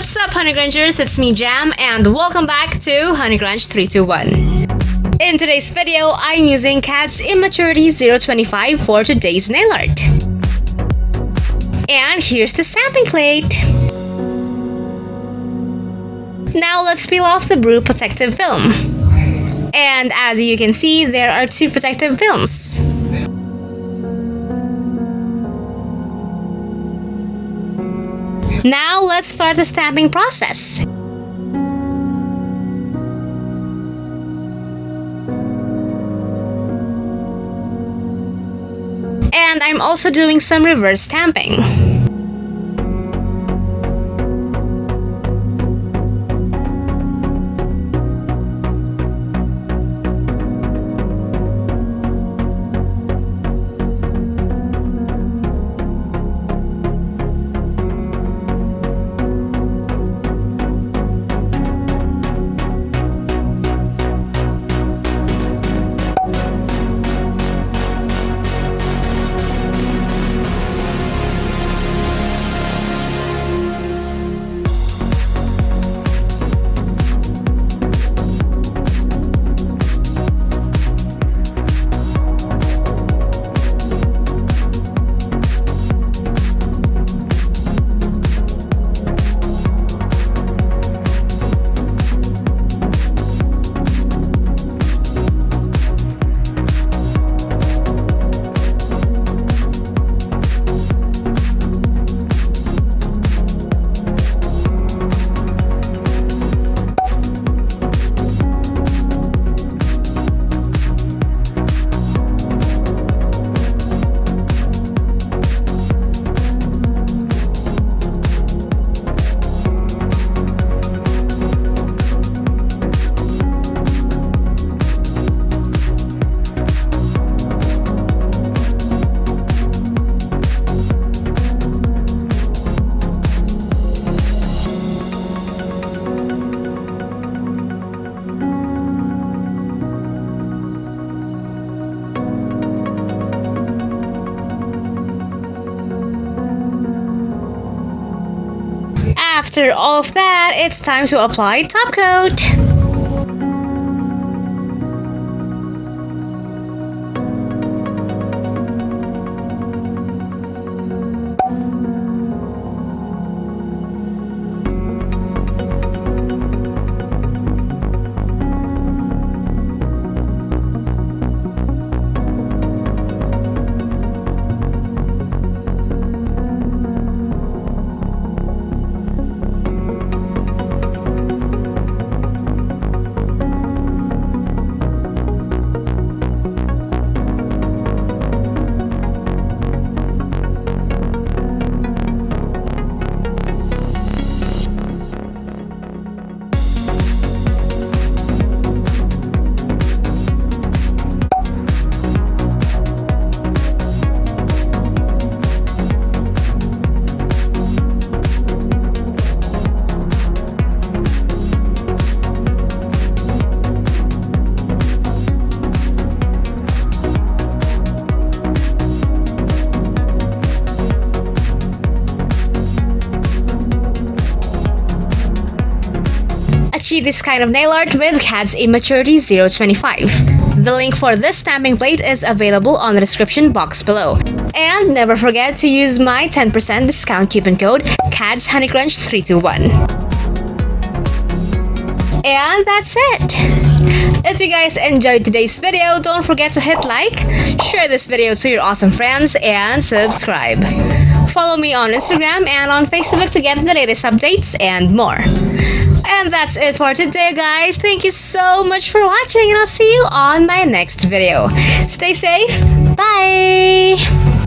What's up, honeycrunchers? It's me, Jam, and welcome back to honeycrunch321. In today's video, I'm using KADS IMMATURITY 025 for today's nail art. And here's the stamping plate. Now let's peel off the Brew protective film. And as you can see, there are two protective films. Now let's start the stamping process. And I'm also doing some reverse stamping. After all of that, it's time to apply top coat. Achieve this kind of nail art with KADS IMMATURITY 025. The link for this stamping plate is available on the description box below. And never forget to use my 10% discount coupon code KADS honeycrunch321. And that's it! If you guys enjoyed today's video, don't forget to hit like, share this video to your awesome friends, and subscribe. Follow me on Instagram and on Facebook to get the latest updates and more. And that's it for today, guys. Thank you so much for watching, and I'll see you on my next video. Stay safe. Bye!